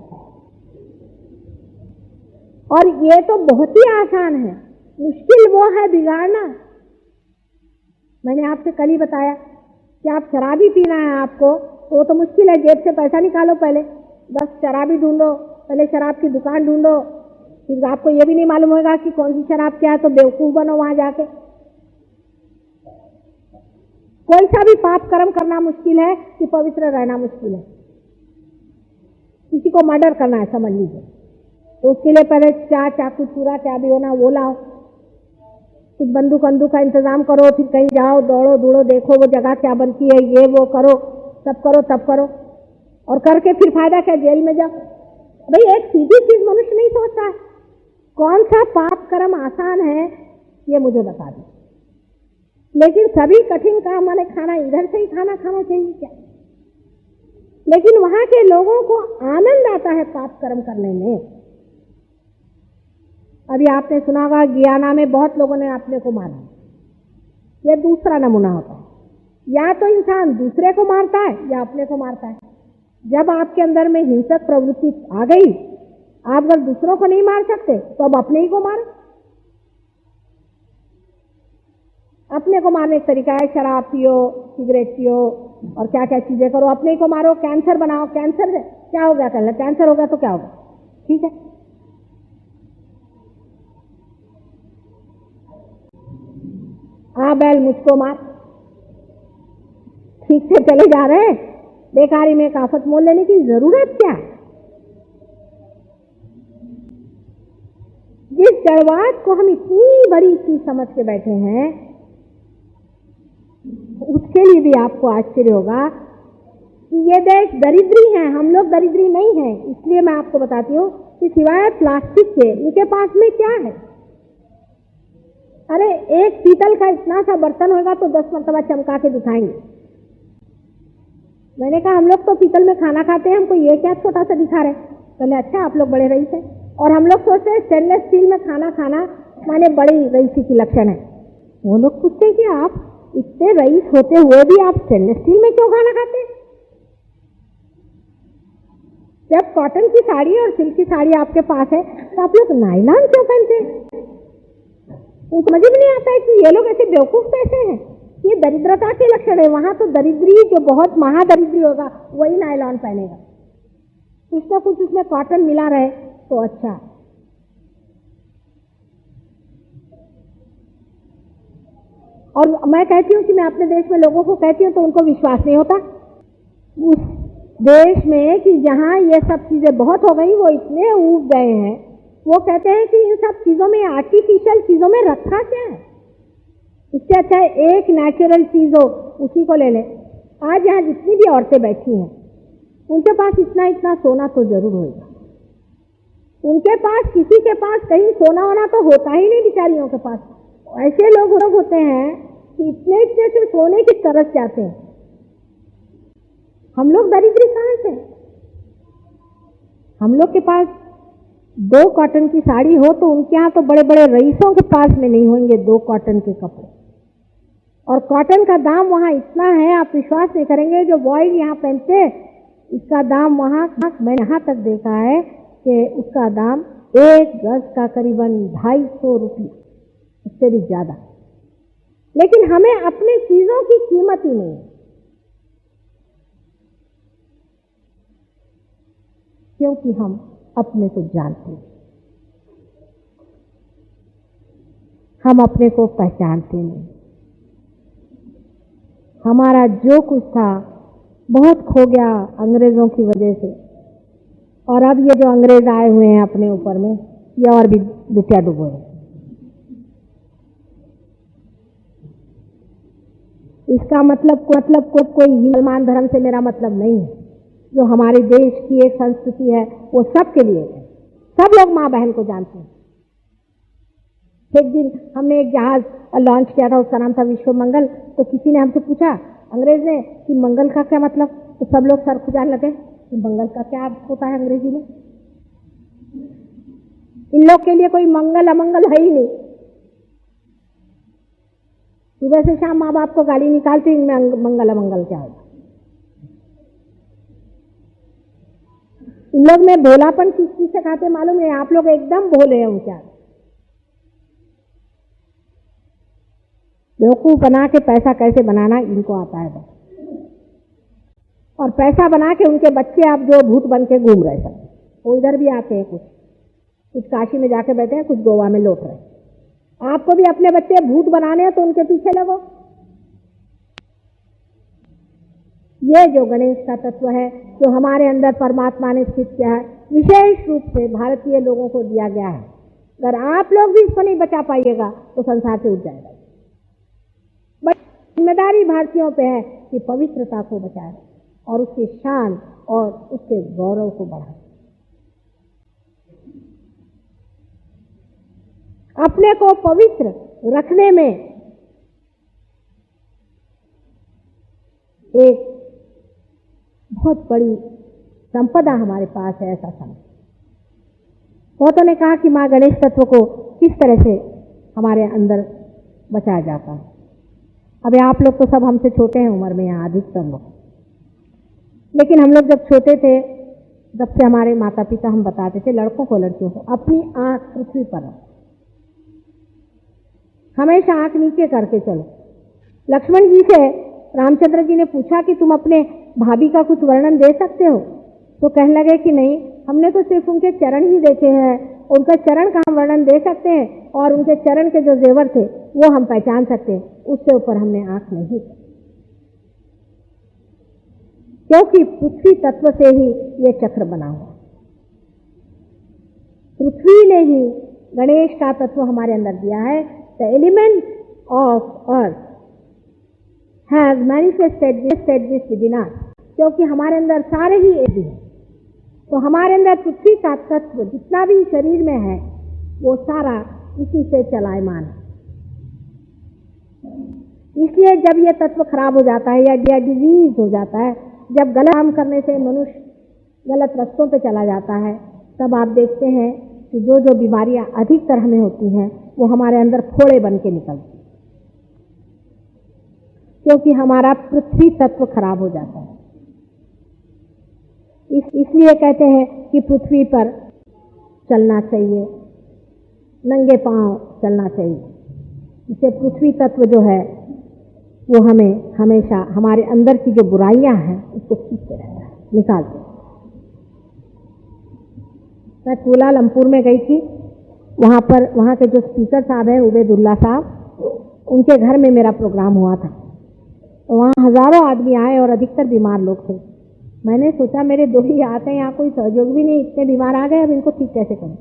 और ये तो बहुत ही आसान है, मुश्किल वो है बिगाड़ना। मैंने आपसे कल ही बताया कि आप शराबी पीना है आपको, तो वो तो मुश्किल है। जेब से पैसा निकालो, पहले 10 शराबी ढूंढो, पहले शराब की दुकान ढूंढो, फिर आपको ये भी नहीं मालूम होगा कि कौन सी शराब क्या है, तो बेवकूफ बनो वहां जाके। कोई सा भी पाप कर्म करना मुश्किल है कि पवित्र रहना मुश्किल है। किसी को मर्डर करना है समझ लीजिए, तो उसके लिए पहले चाकू चूरा क्या भी होना वो लाओ, कुछ बंदूक का इंतजाम करो, फिर कहीं जाओ, दौड़ो दौड़ो, देखो वो जगह क्या बनती है, ये वो करो, सब करो तब करो, और करके फिर फायदा क्या, जेल में जाओ। भाई एक सीधी चीज मनुष्य नहीं सोचता है। कौन सा पाप कर्म आसान है ये मुझे बता दो। लेकिन सभी कठिन काम वाले खाना इधर से ही खाना चाहिए क्या? लेकिन वहां के लोगों को आनंद आता है पाप कर्म करने में। अभी आपने सुना होगा गियाना में बहुत लोगों ने अपने को मारा। यह दूसरा नमूना होता है, या तो इंसान दूसरे को मारता है या अपने को मारता है। जब आपके अंदर में हिंसक प्रवृत्ति आ गई, आप अगर दूसरों को नहीं मार सकते तो अब अपने ही को मारो। अपने को मारने का तरीका है शराब पियो, सिगरेट पियो और क्या क्या चीजें करो, अपने को मारो। कैंसर बनाओ, कैंसर है क्या हो गया, कल कैंसर हो गया तो क्या होगा, ठीक है। आ बैल मुझको मार, ठीक से चले जा रहे हैं, बेकारी में एक आफत मोल लेने की जरूरत क्या है? जिस जड़वाद को हम इतनी बड़ी चीज समझ के बैठे हैं, उसके लिए भी आपको आश्चर्य होगा कि ये देश दरिद्री है, हम लोग दरिद्री नहीं है। इसलिए मैं आपको बताती हूँ कि सिवाय प्लास्टिक के इनके पास में क्या है? अरे एक पीतल का इतना सा बर्तन होगा तो 10 मरतबा चमका के दिखाएंगे। मैंने कहा हम लोग तो पीतल में खाना खाते हैं, हमको ये क्या छोटा सा दिखा रहे? कहले अच्छा आप लोग बड़े रईस हैं। और हम लोग सोचते हैं स्टेनलेस स्टील में खाना खाना माने बड़ी रईसी की लक्षण है। वो लोग पूछते हैं कि आप इतने रईस होते हुए भी आप स्टेनलेस स्टील में क्यों खाना खाते हैं? जब कॉटन की साड़ी और सिल्क की साड़ी आपके पास है तो आप लोग नायलॉन क्यों पहनते हैं? उनको समझ में नहीं आता है कि ये लोग ऐसे बेवकूफ कैसे हैं। ये दरिद्रता के लक्षण है। वहां तो दरिद्री जो बहुत महादरिद्री होगा वही नायलॉन पहनेगा। कुछ ना कुछ उसमें कॉटन मिला रहे तो अच्छा। और मैं कहती हूँ कि मैं अपने देश में लोगों को कहती हूँ तो उनको विश्वास नहीं होता उस देश में कि जहाँ ये सब चीजें बहुत हो गई, वो इतने ऊब गए हैं, वो कहते हैं कि इन सब चीजों में, आर्टिफिशियल चीजों में रखा क्या है? इससे अच्छा है एक नेचुरल चीज हो उसी को ले ले। आज यहाँ जितनी भी औरतें बैठी हैं उनके पास इतना इतना सोना तो जरूर होगा। उनके पास, किसी के पास कहीं सोना होना तो होता ही नहीं बेचारियों के पास। ऐसे लोग होते हैं कि इतने इतने से सोने की तरस जाते हैं। हम लोग दरिद्री कहाँ से? हम लोग के पास 2 कॉटन की साड़ी हो तो उनके यहाँ तो बड़े बड़े रईसों के पास में नहीं होंगे 2 कॉटन के कपड़े। और कॉटन का दाम वहाँ इतना है, आप विश्वास नहीं करेंगे। जो बॉयज यहाँ पहनते हैं इसका दाम वहाँ, मैंने यहाँ तक देखा है कि उसका दाम 1 गज का करीबन 250 रुपये, उससे भी ज्यादा। लेकिन हमें अपनी चीजों की कीमत ही नहीं है, क्योंकि हम अपने को जानते हैं, हम अपने को पहचानते नहीं। हमारा जो कुछ था बहुत खो गया अंग्रेजों की वजह से। और अब ये जो अंग्रेज आए हुए हैं अपने ऊपर में, ये और भी लुटिया डुबो है। इसका मतलब कोई मुसलमान धर्म से मेरा मतलब नहीं है। जो हमारे देश की एक संस्कृति है वो सबके लिए है। सब लोग माँ बहन को जानते हैं। एक दिन हमने एक जहाज लॉन्च किया था, उसका नाम था विश्व मंगल। तो किसी ने हमसे पूछा, अंग्रेज ने, कि मंगल का क्या मतलब? तो सब लोग सर खुजाने लगे कि मंगल का क्या अर्थ होता है अंग्रेजी में। इन लोग के लिए कोई मंगल अमंगल है ही नहीं। सुबह से शाम माँ बाप को गाली निकालते, इनमें मंगल अमंगल क्या होगा? इन लोग में भोलापन किस चीज से खाते मालूम है? आप लोग एकदम भोले हैं उनके आगे। बेवकूफ बना के पैसा कैसे बनाना इनको आता है बस। और पैसा बना के उनके बच्चे आप जो भूत बन के घूम रहे सब, वो इधर भी आते हैं, कुछ काशी में जाके बैठे हैं, कुछ गोवा में लौट रहे। आपको भी अपने बच्चे भूत बनाने हैं तो उनके पीछे लगो। ये जो गणेश का तत्व है, जो हमारे अंदर परमात्मा ने स्थित किया है, विशेष रूप से भारतीय लोगों को दिया गया है। अगर आप लोग भी इसको नहीं बचा पाइएगा तो संसार से उठ जाएगा। बट जिम्मेदारी भारतीयों पे है कि पवित्रता को बचाए और उसकी शान और उसके गौरव को बढ़ाए। अपने को पवित्र रखने में एक बहुत बड़ी संपदा हमारे पास है, ऐसा समझ। बहुतों ने कहा कि माँ गणेश तत्व को किस तरह से हमारे अंदर बचाया जाता है। अभी आप लोग तो सब हमसे छोटे हैं उम्र में, यहाँ अधिकतर लोग, लेकिन हम लोग जब छोटे थे, जब से हमारे माता पिता हम बताते थे लड़कों को लड़कियों को अपनी आंख पृथ्वी पर रखो, हमेशा आंख नीचे करके चलो। लक्ष्मण जी से रामचंद्र जी ने पूछा कि तुम अपने भाभी का कुछ वर्णन दे सकते हो? तो कहने लगे कि नहीं, हमने तो सिर्फ उनके चरण ही देखे हैं, उनका चरण का हम वर्णन दे सकते हैं और उनके चरण के जो जेवर थे वो हम पहचान सकते हैं, उससे ऊपर हमने आंख नहीं की। क्योंकि पृथ्वी तत्व से ही ये चक्र बना हुआ। पृथ्वी ने ही गणेश का तत्व हमारे अंदर दिया है। The element of earth has manifested this within us, क्योंकि हमारे अंदर सारे ही एक हैं। तो हमारे अंदर पृथ्वी का तत्व जितना भी शरीर में है वो सारा इसी से चलायमान है। इसलिए जब ये तत्व खराब हो जाता है या डिजीज हो जाता है, जब गलत काम करने से मनुष्य गलत रास्तों पे चला जाता है, तब आप देखते हैं कि जो जो बीमारियां अधिकतर हमें होती हैं वो हमारे अंदर फोड़े बन के निकलती हैं, क्योंकि हमारा पृथ्वी तत्व खराब हो जाता है। इसलिए कहते हैं कि पृथ्वी पर चलना चाहिए, नंगे पांव चलना चाहिए। इससे पृथ्वी तत्व जो है वो हमें हमेशा हमारे अंदर की जो बुराइयां हैं उसको खींचते रहता है, निकालते। मैं कुलालमपुर में गई थी, वहाँ के जो स्पीकर साहब हैं उबैदुल्ला साहब, उनके घर में मेरा प्रोग्राम हुआ था। तो वहाँ हजारों आदमी आए और अधिकतर बीमार लोग थे। मैंने सोचा मेरे दो ही आते हैं, यहाँ कोई सहयोग भी नहीं, इतने बीमार आ गए, अब इनको ठीक कैसे करूँ।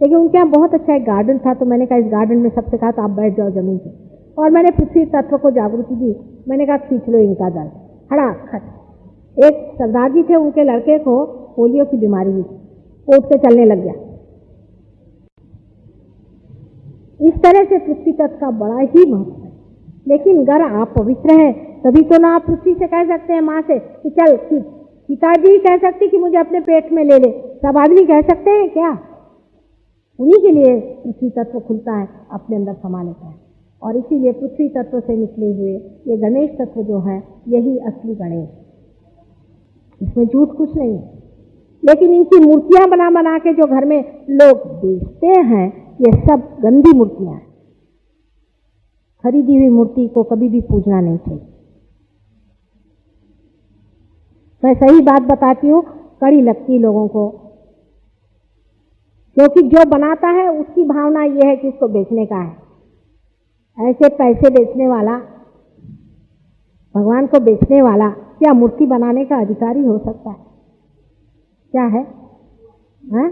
लेकिन उनके यहाँ बहुत अच्छा एक गार्डन था, तो मैंने कहा इस गार्डन में सबसे कहा तो आप बैठ जाओ जमीन पे, और मैंने पृथ्वी तत्व को जागृति दी। मैंने कहा खींच लो इनका दल, खड़ाखट। एक सरदार जी थे, उनके लड़के को पोलियो की बीमारी हुई, उठ के चलने लग गया। इस तरह से पृथ्वी तत्व का बड़ा ही महत्व है। लेकिन अगर आप पवित्र हैं तभी तो ना आप पृथ्वी से कह सकते हैं, माँ से कि चल खींच। पिताजी कह सकते कि मुझे अपने पेट में ले ले, सब आदमी कह सकते हैं क्या? उन्हीं के लिए पृथ्वी तत्व खुलता है, अपने अंदर समा लेता है। और इसीलिए पृथ्वी तत्व से निकले हुए ये गणेश तत्व जो है, यही असली गणेश, इसमें झूठ कुछ नहीं है। लेकिन इनकी मूर्तियां बना बना के जो घर में लोग बेचते हैं, ये सब गंदी मूर्तियां हैं। खरीदी हुई मूर्ति को कभी भी पूजना नहीं चाहिए। मैं सही बात बताती हूँ, कड़ी लगती लोगों को, क्योंकि जो बनाता है उसकी भावना ये है कि इसको बेचने का है। ऐसे पैसे बेचने वाला, भगवान को बेचने वाला क्या मूर्ति बनाने का अधिकारी हो सकता है? क्या है? हाँ?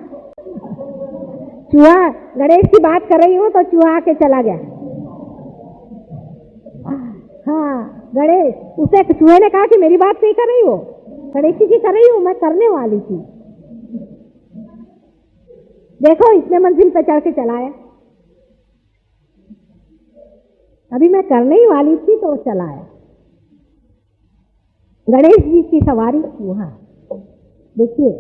चूहा, गणेश की बात कर रही हूँ तो चूहा आके चला गया। हाँ, गणेश, उसे चूहे ने कहा कि मेरी बात नहीं कर रही हो, गणेश जी की कर रही हूँ, मैं करने वाली थी। देखो इतने मंजिल पे चढ़ के चलाया, अभी मैं करने ही वाली थी तो चलाया। गणेश जी की सवारी चूहा। देखिए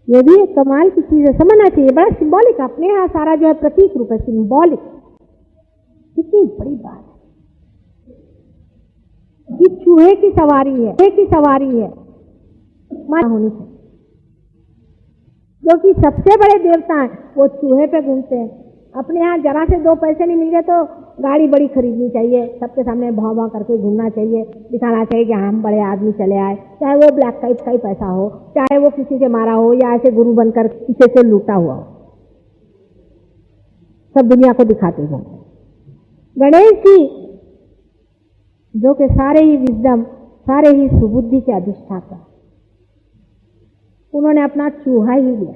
ये भी एक कमाल की चीज है, समझना चाहिए। बड़ा सिंबॉलिक, अपने यहाँ सारा जो है प्रतीक रूप है, सिंबॉलिक। कितनी बड़ी बात है कि चूहे की सवारी है, मां होनी चाहिए, क्योंकि सबसे बड़े देवता हैं वो चूहे पे घूमते हैं। अपने यहाँ जरा से दो पैसे नहीं मिल गए तो गाड़ी बड़ी खरीदनी चाहिए, सबके सामने भाव भाव करके घूमना चाहिए, दिखाना चाहिए कि हम बड़े आदमी चले आए, चाहे वो ब्लैक टाइप का ही पैसा हो, चाहे वो किसी से मारा हो या ऐसे गुरु बनकर किसी से लूटा हुआ हो, सब दुनिया को दिखाते हो। गणेश जी जो कि सारे ही विजडम, सारे ही सुबुद्धि के अधिष्ठाता, उन्होंने अपना चूहा ही लिया।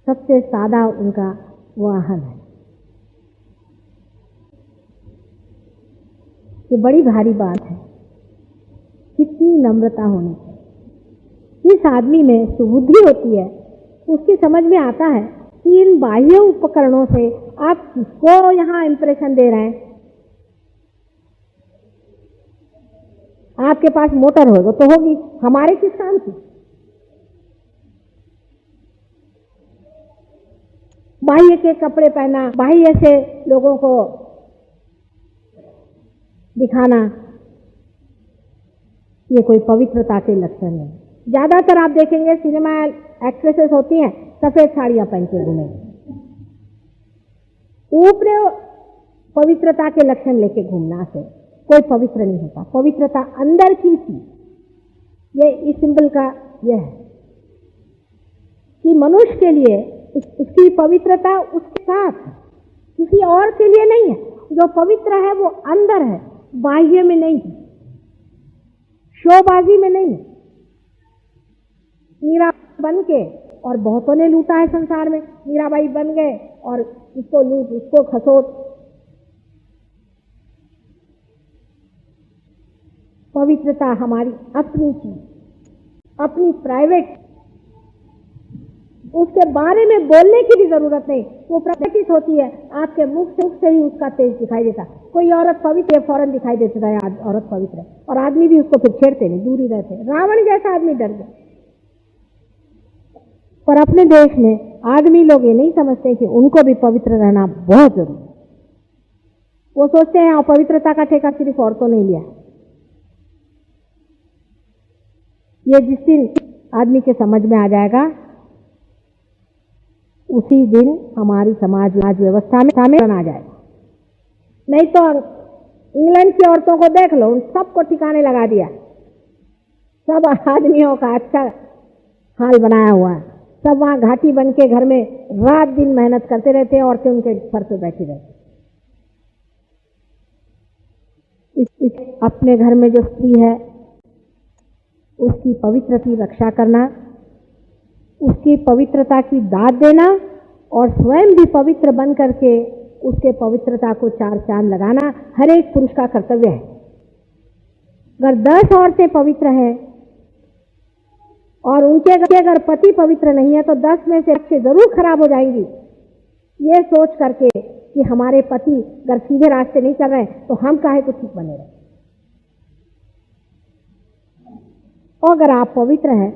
सबसे सादा उनका वाहन है। ये बड़ी भारी बात है। कितनी नम्रता होनी चाहिए। इस आदमी में सुबुद्धि होती है, उसकी समझ में आता है कि इन बाह्य उपकरणों से आप किसको यहाँ इंप्रेशन दे रहे हैं। आपके पास मोटर होगा तो होगी, हमारे किस काम की? बाह्य के कपड़े पहना, बाह्य से लोगों को दिखाना, ये कोई पवित्रता के लक्षण नहीं। ज्यादातर आप देखेंगे सिनेमा एक्ट्रेसेस होती हैं, सफेद साड़ियां पहन के घूमेंगी, ऊपर पवित्रता के लक्षण लेके घूमना से कोई पवित्र नहीं होता। पवित्रता अंदर की थी। ये इस सिंबल का यह है कि मनुष्य के लिए उसकी पवित्रता उसके साथ है, किसी और के लिए नहीं है। जो पवित्र है वो अंदर है, बाह्य में नहीं है। शोबाजी में नहीं। मीरा बन के, और बहुतों ने लूटा है संसार में, मीराबाई बन गए और इसको लूट, उसको खसोट। पवित्रता हमारी अपनी चीज, अपनी प्राइवेट, उसके बारे में बोलने की भी जरूरत नहीं, वो प्रकटित होती है। आपके मुख से ही उसका तेज दिखाई देता। कोई औरत पवित्र है, फौरन दिखाई देता है औरत पवित्र है, और आदमी भी उसको फिर छेड़ते नहीं, दूर ही रहते हैं। रावण जैसा आदमी डर गया। पर अपने देश में आदमी लोग ये नहीं समझते कि उनको भी पवित्र रहना बहुत जरूरी है। वो सोचते हैं अपवित्रता का ठेका सिर्फ औरतों ने लिया। ये जिस दिन आदमी के समझ में आ जाएगा, उसी दिन हमारी समाज व्यवस्था में आ जाएगा। नहीं तो इंग्लैंड की औरतों को देख लो, उन सबको ठिकाने लगा दिया। सब आदमियों का अच्छा हाल बनाया हुआ है। सब वहां घाटी बन के घर में रात दिन मेहनत करते रहते हैं, औरतें उनके सर पे बैठी रहती। अपने घर में जो स्त्री है उसकी पवित्रता की रक्षा करना, उसकी पवित्रता की दाद देना, और स्वयं भी पवित्र बन करके उसके पवित्रता को चार चांद लगाना हर एक पुरुष का कर्तव्य है। अगर 10 औरतें पवित्र हैं और उनके अगर पति पवित्र नहीं है तो 10 में से जरूर खराब हो जाएंगी। ये सोच करके कि हमारे पति अगर सीधे रास्ते नहीं चल रहे तो हम काहे को ठीक बने रहे। और अगर आप पवित्र हैं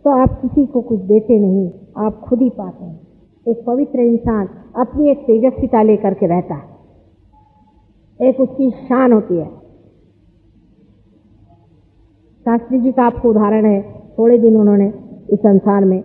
तो आप किसी को कुछ देते नहीं, आप खुद ही पाते हैं। एक पवित्र इंसान अपनी एक तेजस्विता लेकर के रहता है, एक उसकी शान होती है। शास्त्री जी का आपको उदाहरण है, थोड़े दिन उन्होंने इस संसार में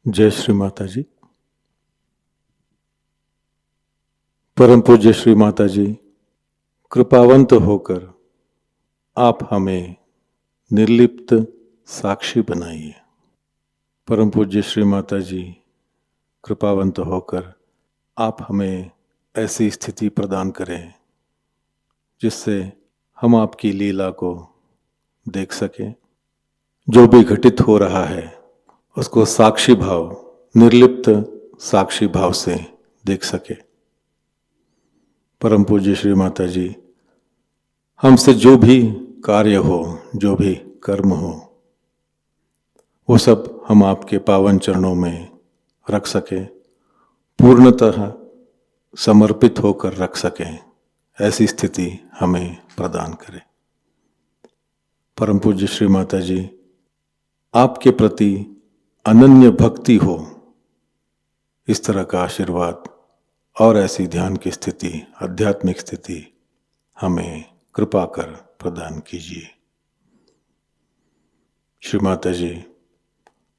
जय श्री माता जी। परम पूज्य श्री माता जी, कृपावंत होकर आप हमें निर्लिप्त साक्षी बनाइए। परम पूज्य श्री माता जी, कृपावंत होकर आप हमें ऐसी स्थिति प्रदान करें जिससे हम आपकी लीला को देख सकें। जो भी घटित हो रहा है उसको साक्षी भाव, निर्लिप्त साक्षी भाव से देख सके। परम पूज्य श्री माता जी, हमसे जो भी कार्य हो, जो भी कर्म हो, वो सब हम आपके पावन चरणों में रख सके, पूर्णतः समर्पित होकर रख सकें, ऐसी स्थिति हमें प्रदान करे। परम पूज्य श्री माता जी, आपके प्रति अनन्य भक्ति हो, इस तरह का आशीर्वाद और ऐसी ध्यान की स्थिति, आध्यात्मिक स्थिति हमें कृपा कर प्रदान कीजिए। श्री माता जी,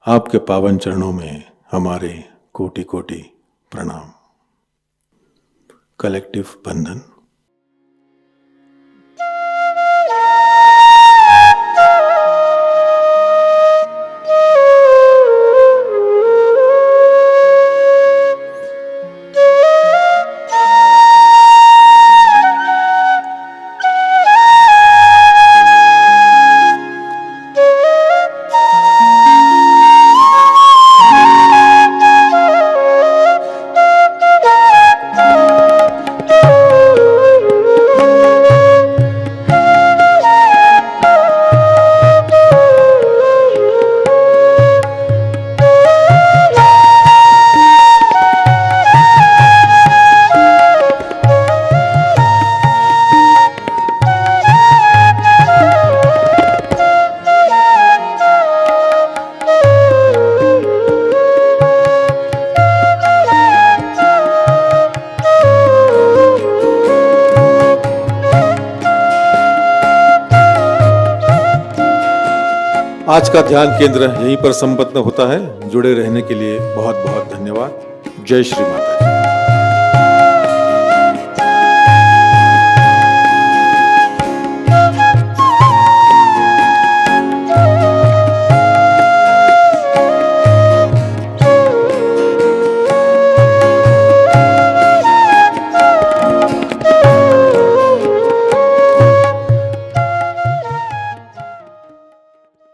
आपके पावन चरणों में हमारे कोटि कोटि प्रणाम। कलेक्टिव बंधन। आज का ध्यान केंद्र यहीं पर संपन्न होता है। जुड़े रहने के लिए बहुत बहुत धन्यवाद। जय श्री माता।